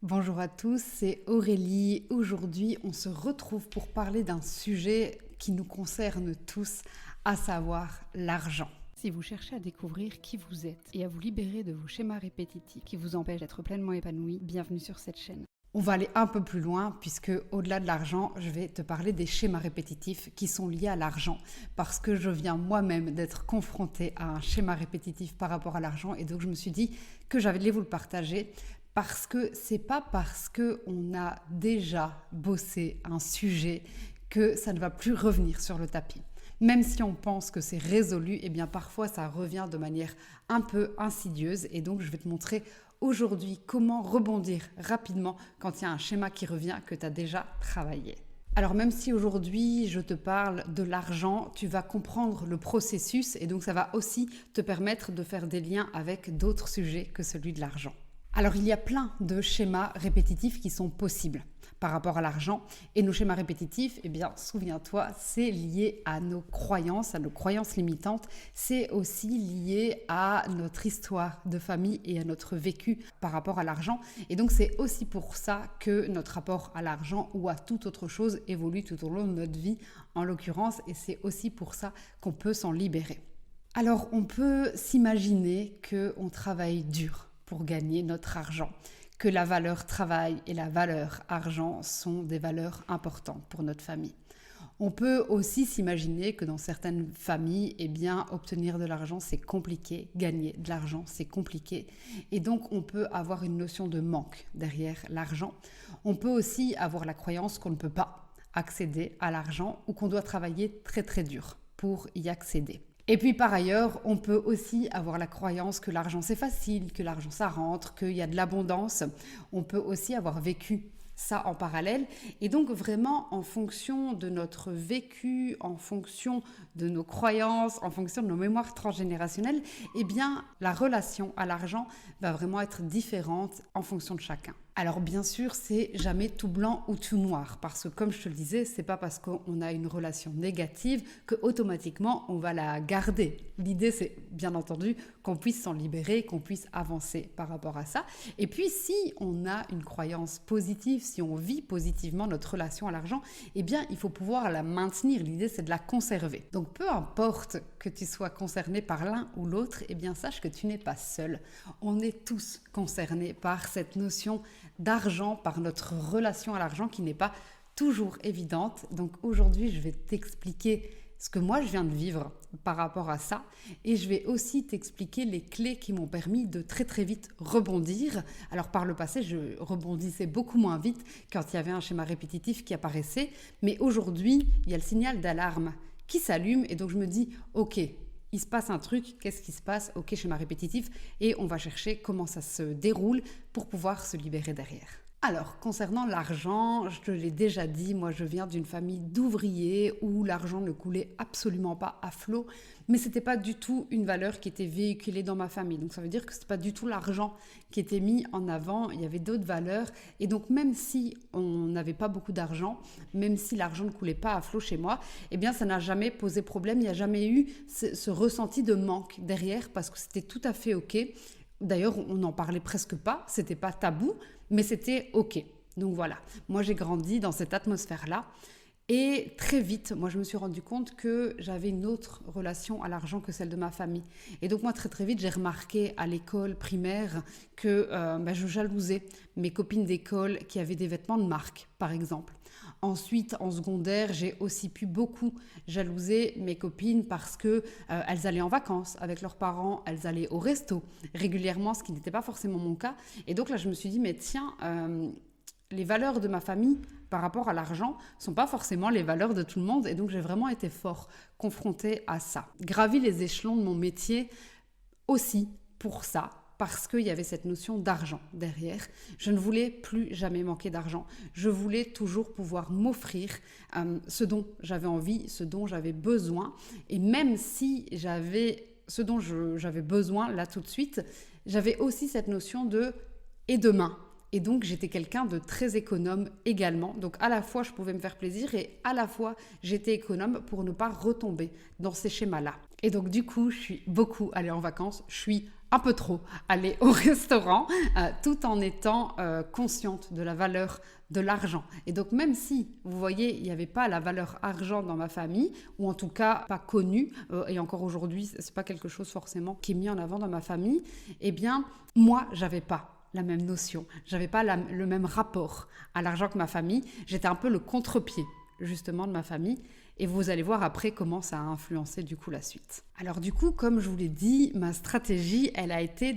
Bonjour à tous, c'est Aurélie. Aujourd'hui, on se retrouve pour parler d'un sujet qui nous concerne tous, à savoir l'argent. Si vous cherchez à découvrir qui vous êtes et à vous libérer de vos schémas répétitifs qui vous empêchent d'être pleinement épanoui, bienvenue sur cette chaîne. On va aller un peu plus loin puisque au-delà de l'argent, je vais te parler des schémas répétitifs qui sont liés à l'argent parce que je viens moi-même d'être confrontée à un schéma répétitif par rapport à l'argent et donc je me suis dit que j'allais vous le partager. Parce que c'est pas parce qu'on a déjà bossé un sujet que ça ne va plus revenir sur le tapis. Même si on pense que c'est résolu, eh bien parfois ça revient de manière un peu insidieuse. Et donc je vais te montrer aujourd'hui comment rebondir rapidement quand il y a un schéma qui revient que tu as déjà travaillé. Alors même si aujourd'hui je te parle de l'argent, tu vas comprendre le processus et donc ça va aussi te permettre de faire des liens avec d'autres sujets que celui de l'argent. Alors il y a plein de schémas répétitifs qui sont possibles par rapport à l'argent et nos schémas répétitifs, eh bien souviens-toi, c'est lié à nos croyances limitantes, c'est aussi lié à notre histoire de famille et à notre vécu par rapport à l'argent et donc c'est aussi pour ça que notre rapport à l'argent ou à toute autre chose évolue tout au long de notre vie en l'occurrence et c'est aussi pour ça qu'on peut s'en libérer. Alors on peut s'imaginer qu'on travaille dur pour gagner notre argent, que la valeur travail et la valeur argent sont des valeurs importantes pour notre famille. On peut aussi s'imaginer que dans certaines familles, eh bien, obtenir de l'argent, c'est compliqué, gagner de l'argent, c'est compliqué. Et donc, on peut avoir une notion de manque derrière l'argent. On peut aussi avoir la croyance qu'on ne peut pas accéder à l'argent ou qu'on doit travailler très très dur pour y accéder. Et puis par ailleurs, on peut aussi avoir la croyance que l'argent c'est facile, que l'argent ça rentre, qu'il y a de l'abondance. On peut aussi avoir vécu ça en parallèle. Et donc vraiment en fonction de notre vécu, en fonction de nos croyances, en fonction de nos mémoires transgénérationnelles, eh bien la relation à l'argent va vraiment être différente en fonction de chacun. Alors bien sûr, c'est jamais tout blanc ou tout noir parce que comme je te le disais, c'est pas parce qu'on a une relation négative que automatiquement on va la garder. L'idée c'est bien entendu qu'on puisse s'en libérer, qu'on puisse avancer par rapport à ça. Et puis si on a une croyance positive, si on vit positivement notre relation à l'argent, eh bien il faut pouvoir la maintenir. L'idée c'est de la conserver. Donc peu importe que tu sois concerné par l'un ou l'autre, eh bien sache que tu n'es pas seul. On est tous concernés par cette notion d'argent, par notre relation à l'argent qui n'est pas toujours évidente. Donc aujourd'hui, je vais t'expliquer ce que moi je viens de vivre par rapport à ça et je vais aussi t'expliquer les clés qui m'ont permis de très très vite rebondir. Alors par le passé, je rebondissais beaucoup moins vite quand il y avait un schéma répétitif qui apparaissait, mais aujourd'hui, il y a le signal d'alarme qui s'allume et donc je me dis ok, il se passe un truc, qu'est-ce qui se passe? Ok, schéma répétitif, et on va chercher comment ça se déroule pour pouvoir se libérer derrière. Alors, concernant l'argent, je te l'ai déjà dit, moi je viens d'une famille d'ouvriers où l'argent ne coulait absolument pas à flot, mais c'était pas du tout une valeur qui était véhiculée dans ma famille. Donc ça veut dire que c'était pas du tout l'argent qui était mis en avant, il y avait d'autres valeurs. Et donc même si on n'avait pas beaucoup d'argent, même si l'argent ne coulait pas à flot chez moi, eh bien ça n'a jamais posé problème, il n'y a jamais eu ce ressenti de manque derrière parce que c'était tout à fait ok. D'ailleurs, on n'en parlait presque pas, c'était pas tabou, mais c'était ok. Donc voilà, moi j'ai grandi dans cette atmosphère-là et très vite, moi je me suis rendu compte que j'avais une autre relation à l'argent que celle de ma famille. Et donc moi très très vite, j'ai remarqué à l'école primaire que je jalousais mes copines d'école qui avaient des vêtements de marque, par exemple. Ensuite, en secondaire, j'ai aussi pu beaucoup jalouser mes copines parce que elles allaient en vacances avec leurs parents, elles allaient au resto régulièrement, ce qui n'était pas forcément mon cas. Et donc là, je me suis dit, mais tiens, les valeurs de ma famille par rapport à l'argent ne sont pas forcément les valeurs de tout le monde. Et donc, j'ai vraiment été fort confrontée à ça. Gravi les échelons de mon métier aussi pour ça. Parce qu'il y avait cette notion d'argent derrière. Je ne voulais plus jamais manquer d'argent. Je voulais toujours pouvoir m'offrir ce dont j'avais envie, ce dont j'avais besoin. Et même si j'avais ce dont j'avais besoin là tout de suite, j'avais aussi cette notion de « et demain ». Et donc, j'étais quelqu'un de très économe également. Donc, à la fois, je pouvais me faire plaisir et à la fois, j'étais économe pour ne pas retomber dans ces schémas-là. Et donc, du coup, je suis beaucoup allée en vacances. Je suis un peu trop aller au restaurant tout en étant consciente de la valeur de l'argent. Et donc même si, vous voyez, il n'y avait pas la valeur argent dans ma famille, ou en tout cas pas connue, et encore aujourd'hui, c'est pas quelque chose forcément qui est mis en avant dans ma famille, eh bien, moi, j'avais pas la même notion, j'avais pas le même rapport à l'argent que ma famille. J'étais un peu le contre-pied, justement, de ma famille. Et vous allez voir après comment ça a influencé du coup la suite. Alors du coup, comme je vous l'ai dit, ma stratégie, elle a été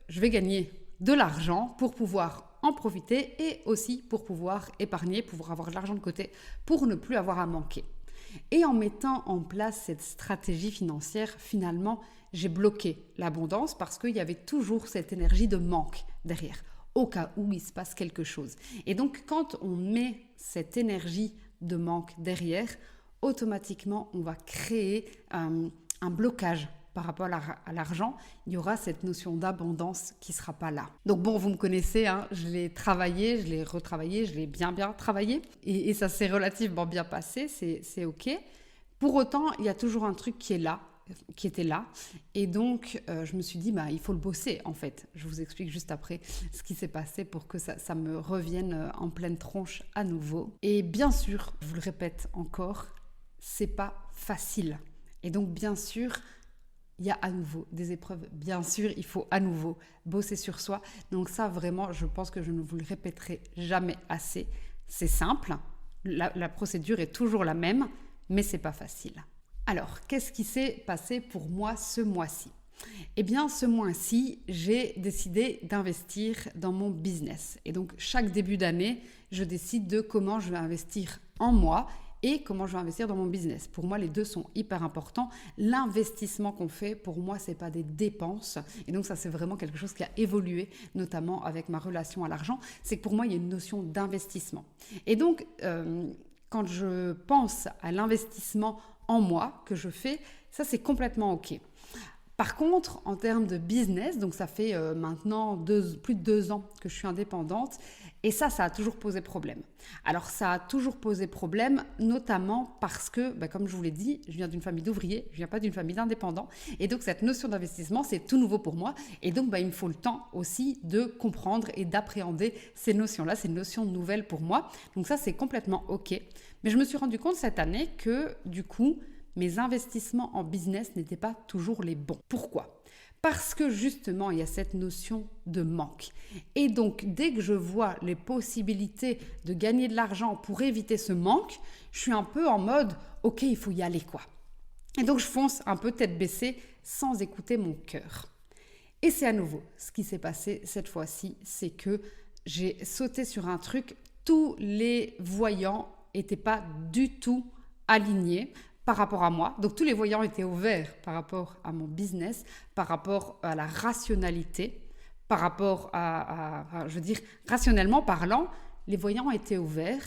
je vais gagner de l'argent pour pouvoir en profiter et aussi pour pouvoir épargner, pouvoir avoir de l'argent de côté pour ne plus avoir à manquer. Et en mettant en place cette stratégie financière, finalement, j'ai bloqué l'abondance parce qu'il y avait toujours cette énergie de manque derrière, au cas où il se passe quelque chose. Et donc, quand on met cette énergie de manque derrière, automatiquement, on va créer un blocage par rapport à l'argent. Il y aura cette notion d'abondance qui ne sera pas là. Donc bon, vous me connaissez, hein, je l'ai travaillé, je l'ai retravaillé, je l'ai bien travaillé et ça s'est relativement bien passé, c'est OK. Pour autant, il y a toujours un truc qui était là. Et donc, je me suis dit, il faut le bosser, en fait. Je vous explique juste après ce qui s'est passé pour que ça me revienne en pleine tronche à nouveau. Et bien sûr, je vous le répète encore, c'est pas facile. Et donc, bien sûr, il y a à nouveau des épreuves. Bien sûr, il faut à nouveau bosser sur soi. Donc ça, vraiment, je pense que je ne vous le répéterai jamais assez. C'est simple, la procédure est toujours la même, mais c'est pas facile. Alors, qu'est-ce qui s'est passé pour moi ce mois-ci ? Eh bien, ce mois-ci, j'ai décidé d'investir dans mon business. Et donc, chaque début d'année, je décide de comment je vais investir en moi et comment je vais investir dans mon business. Pour moi, les deux sont hyper importants. L'investissement qu'on fait, pour moi, c'est pas des dépenses. Et donc, ça, c'est vraiment quelque chose qui a évolué, notamment avec ma relation à l'argent. C'est que pour moi, il y a une notion d'investissement. Et donc, quand je pense à l'investissement en moi que je fais, ça, c'est complètement OK. Par contre, en termes de business, donc ça fait maintenant plus de 2 ans que je suis indépendante et ça a toujours posé problème. Alors ça a toujours posé problème, notamment parce que, comme je vous l'ai dit, je viens d'une famille d'ouvriers, je ne viens pas d'une famille d'indépendants et donc cette notion d'investissement, c'est tout nouveau pour moi et donc il me faut le temps aussi de comprendre et d'appréhender ces notions-là, ces notions nouvelles pour moi. Donc ça, c'est complètement OK. Mais je me suis rendu compte cette année que du coup, mes investissements en business n'étaient pas toujours les bons. Pourquoi ? Parce que justement, il y a cette notion de manque. Et donc, dès que je vois les possibilités de gagner de l'argent pour éviter ce manque, je suis un peu en mode « OK, il faut y aller quoi ». Et donc, je fonce un peu tête baissée sans écouter mon cœur. Et c'est à nouveau ce qui s'est passé cette fois-ci, c'est que j'ai sauté sur un truc, tous les voyants n'étaient pas du tout alignés par rapport à moi. Donc tous les voyants étaient au vert par rapport à mon business, par rapport à la rationalité, par rapport je veux dire, rationnellement parlant, les voyants étaient au vert.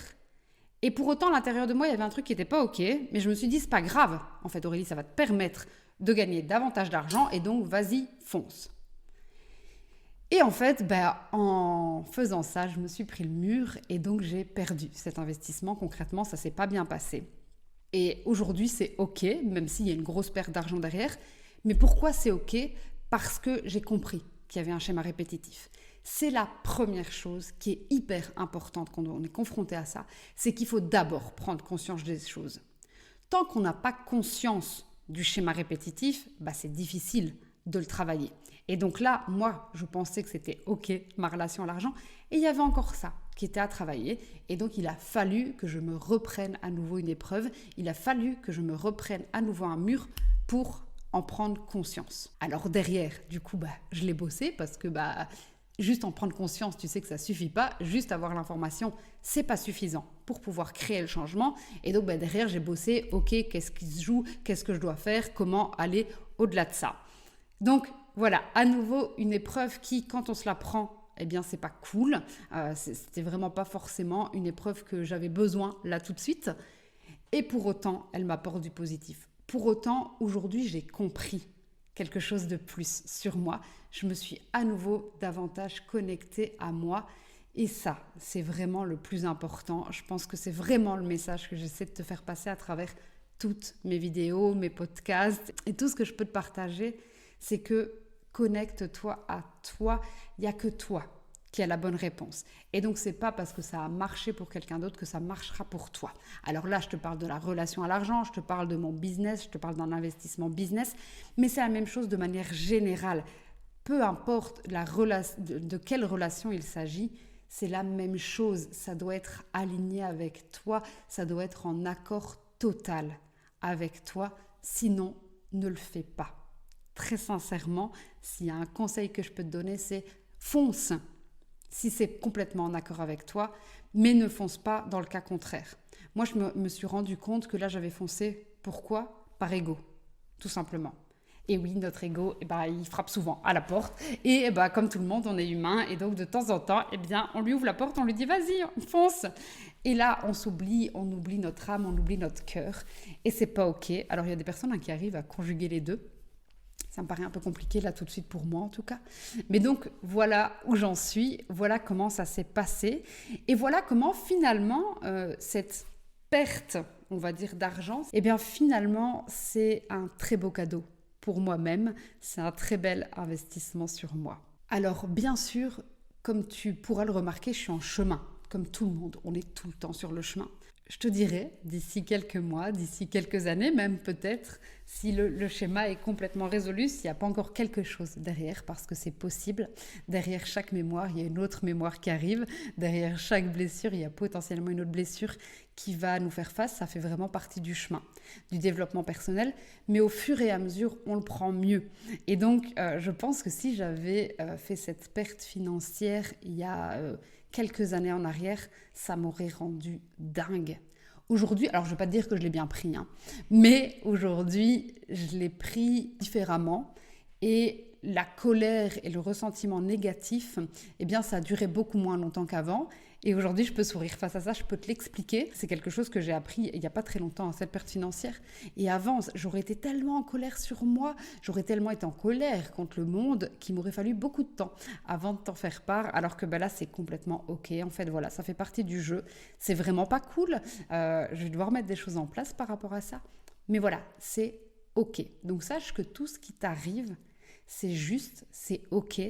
Et pour autant, à l'intérieur de moi, il y avait un truc qui n'était pas OK, mais je me suis dit, c'est pas grave. En fait, Aurélie, ça va te permettre de gagner davantage d'argent et donc, vas-y, fonce. Et en fait, en faisant ça, je me suis pris le mur et donc j'ai perdu cet investissement. Concrètement, ça ne s'est pas bien passé. Et aujourd'hui, c'est OK, même s'il y a une grosse perte d'argent derrière. Mais pourquoi c'est OK ? Parce que j'ai compris qu'il y avait un schéma répétitif. C'est la première chose qui est hyper importante quand on est confronté à ça, c'est qu'il faut d'abord prendre conscience des choses. Tant qu'on n'a pas conscience du schéma répétitif, c'est difficile de le travailler. Et donc là, moi, je pensais que c'était OK, ma relation à l'argent, et il y avait encore ça qui était à travailler. Et donc, il a fallu que je me reprenne à nouveau une épreuve, il a fallu que je me reprenne à nouveau un mur pour en prendre conscience. Alors derrière, du coup, je l'ai bossé parce que juste en prendre conscience, tu sais que ça suffit pas. Juste avoir l'information, c'est pas suffisant pour pouvoir créer le changement. Et donc derrière, j'ai bossé, OK, qu'est-ce qui se joue, qu'est-ce que je dois faire, comment aller au-delà de ça. Donc voilà, à nouveau une épreuve qui, quand on se la prend, eh bien c'est pas cool. C'était vraiment pas forcément une épreuve que j'avais besoin là tout de suite. Et pour autant, elle m'apporte du positif. Pour autant, aujourd'hui, j'ai compris quelque chose de plus sur moi. Je me suis à nouveau davantage connectée à moi. Et ça, c'est vraiment le plus important. Je pense que c'est vraiment le message que j'essaie de te faire passer à travers toutes mes vidéos, mes podcasts et tout ce que je peux te partager. C'est que Connecte-toi à toi. Il n'y a que toi qui a la bonne réponse. Et donc, c'est pas parce que ça a marché pour quelqu'un d'autre que ça marchera pour toi. Alors là, je te parle de la relation à l'argent, je te parle de mon business, je te parle d'un investissement business, mais c'est la même chose de manière générale. Peu importe de quelle relation il s'agit, c'est la même chose. Ça doit être aligné avec toi, ça doit être en accord total avec toi, sinon ne le fais pas. Très sincèrement, s'il y a un conseil que je peux te donner, c'est fonce si c'est complètement en accord avec toi, mais ne fonce pas dans le cas contraire. Moi, je me suis rendu compte que là, j'avais foncé. Pourquoi ? Par ego, tout simplement. Et oui, notre ego, il frappe souvent à la porte. Et comme tout le monde, on est humain. Et donc, de temps en temps, on lui ouvre la porte, on lui dit « Vas-y, fonce !» Et là, on oublie notre âme, on oublie notre cœur. Et c'est pas OK. Alors, il y a des personnes qui arrivent à conjuguer les deux. Ça me paraît un peu compliqué là tout de suite pour moi en tout cas. Mais donc voilà où j'en suis, voilà comment ça s'est passé et voilà comment finalement cette perte, on va dire, d'argent, finalement c'est un très beau cadeau pour moi-même, c'est un très bel investissement sur moi. Alors bien sûr, comme tu pourras le remarquer, je suis en chemin, comme tout le monde, on est tout le temps sur le chemin. Je te dirai, d'ici quelques mois, d'ici quelques années, même peut-être, si le schéma est complètement résolu, s'il n'y a pas encore quelque chose derrière, parce que c'est possible. Derrière chaque mémoire, il y a une autre mémoire qui arrive. Derrière chaque blessure, il y a potentiellement une autre blessure qui va nous faire face. Ça fait vraiment partie du chemin, du développement personnel. Mais au fur et à mesure, on le prend mieux. Et donc, je pense que si j'avais fait cette perte financière il y a quelques années en arrière, ça m'aurait rendu dingue. Aujourd'hui, alors je ne vais pas te dire que je l'ai bien pris, mais aujourd'hui, je l'ai pris différemment et la colère et le ressentiment négatif, ça a duré beaucoup moins longtemps qu'avant. Et aujourd'hui, je peux sourire face à ça, je peux te l'expliquer. C'est quelque chose que j'ai appris il n'y a pas très longtemps, cette perte financière. Et avant, j'aurais été tellement en colère sur moi, j'aurais tellement été en colère contre le monde qu'il m'aurait fallu beaucoup de temps avant de t'en faire part. Alors que là, c'est complètement OK. En fait, voilà, ça fait partie du jeu. C'est vraiment pas cool. Je vais devoir mettre des choses en place par rapport à ça. Mais voilà, c'est OK. Donc sache que tout ce qui t'arrive, c'est juste, c'est OK.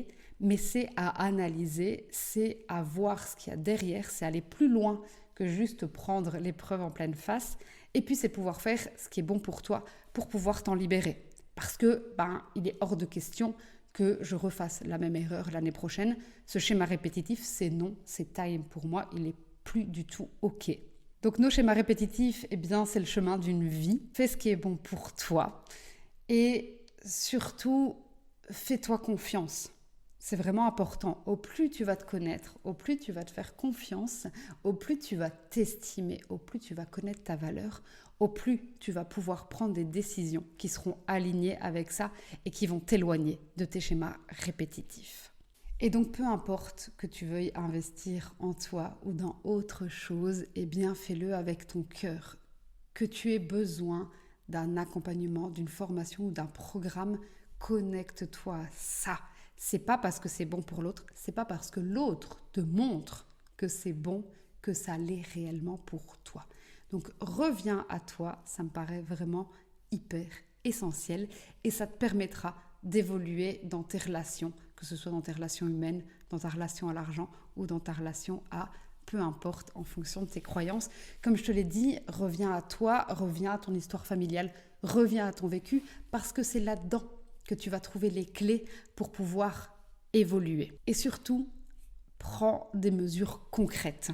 Mais c'est à analyser, c'est à voir ce qu'il y a derrière, c'est aller plus loin que juste prendre l'épreuve en pleine face. Et puis, c'est pouvoir faire ce qui est bon pour toi, pour pouvoir t'en libérer. Parce que, il est hors de question que je refasse la même erreur l'année prochaine. Ce schéma répétitif, c'est non, c'est time pour moi, il n'est plus du tout OK. Donc, nos schémas répétitifs, c'est le chemin d'une vie. Fais ce qui est bon pour toi. Et surtout, fais-toi confiance. C'est vraiment important. Au plus tu vas te connaître, au plus tu vas te faire confiance, au plus tu vas t'estimer, au plus tu vas connaître ta valeur, au plus tu vas pouvoir prendre des décisions qui seront alignées avec ça et qui vont t'éloigner de tes schémas répétitifs. Et donc, peu importe que tu veuilles investir en toi ou dans autre chose, fais-le avec ton cœur. Que tu aies besoin d'un accompagnement, d'une formation ou d'un programme, connecte-toi à ça. C'est pas parce que c'est bon pour l'autre, c'est pas parce que l'autre te montre que c'est bon que ça l'est réellement pour toi. Donc reviens à toi, ça me paraît vraiment hyper essentiel et ça te permettra d'évoluer dans tes relations, que ce soit dans tes relations humaines, dans ta relation à l'argent ou dans ta relation à peu importe en fonction de tes croyances. Comme je te l'ai dit, reviens à toi, reviens à ton histoire familiale, reviens à ton vécu parce que c'est là-dedans que tu vas trouver les clés pour pouvoir évoluer. Et surtout, prends des mesures concrètes.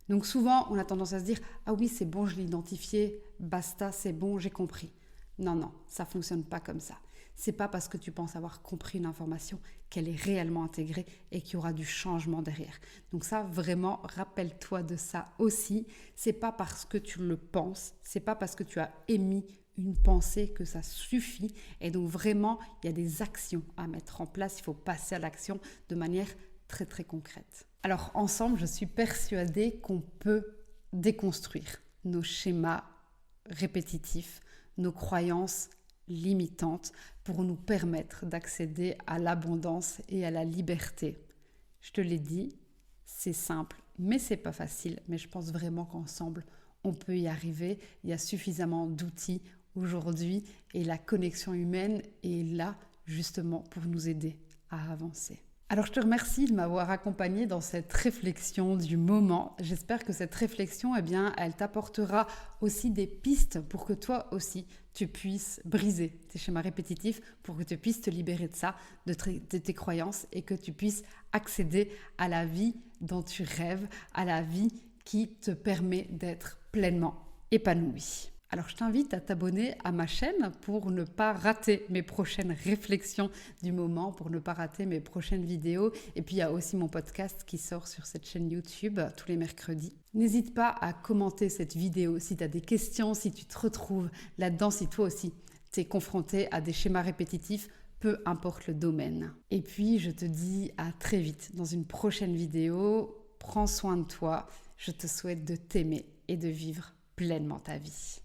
Donc souvent, on a tendance à se dire « Ah oui, c'est bon, je l'ai identifié, basta, c'est bon, j'ai compris. » Non, ça ne fonctionne pas comme ça. C'est pas parce que tu penses avoir compris une information qu'elle est réellement intégrée et qu'il y aura du changement derrière. Donc ça, vraiment, rappelle-toi de ça aussi. C'est pas parce que tu le penses, c'est pas parce que tu as émis une pensée que ça suffit. Et donc vraiment, il y a des actions à mettre en place. Il faut passer à l'action de manière très, très concrète. Alors ensemble, je suis persuadée qu'on peut déconstruire nos schémas répétitifs, nos croyances limitantes pour nous permettre d'accéder à l'abondance et à la liberté. Je te l'ai dit, c'est simple, mais c'est pas facile. Mais je pense vraiment qu'ensemble, on peut y arriver. Il y a suffisamment d'outils aujourd'hui et la connexion humaine est là justement pour nous aider à avancer. Alors je te remercie de m'avoir accompagné dans cette réflexion du moment. J'espère que cette réflexion, elle t'apportera aussi des pistes pour que toi aussi tu puisses briser tes schémas répétitifs, pour que tu puisses te libérer de ça, de tes croyances, et que tu puisses accéder à la vie dont tu rêves, à la vie qui te permet d'être pleinement épanoui. Alors je t'invite à t'abonner à ma chaîne pour ne pas rater mes prochaines réflexions du moment, pour ne pas rater mes prochaines vidéos. Et puis il y a aussi mon podcast qui sort sur cette chaîne YouTube tous les mercredis. N'hésite pas à commenter cette vidéo si tu as des questions, si tu te retrouves là-dedans, si toi aussi tu es confronté à des schémas répétitifs, peu importe le domaine. Et puis je te dis à très vite dans une prochaine vidéo. Prends soin de toi. Je te souhaite de t'aimer et de vivre pleinement ta vie.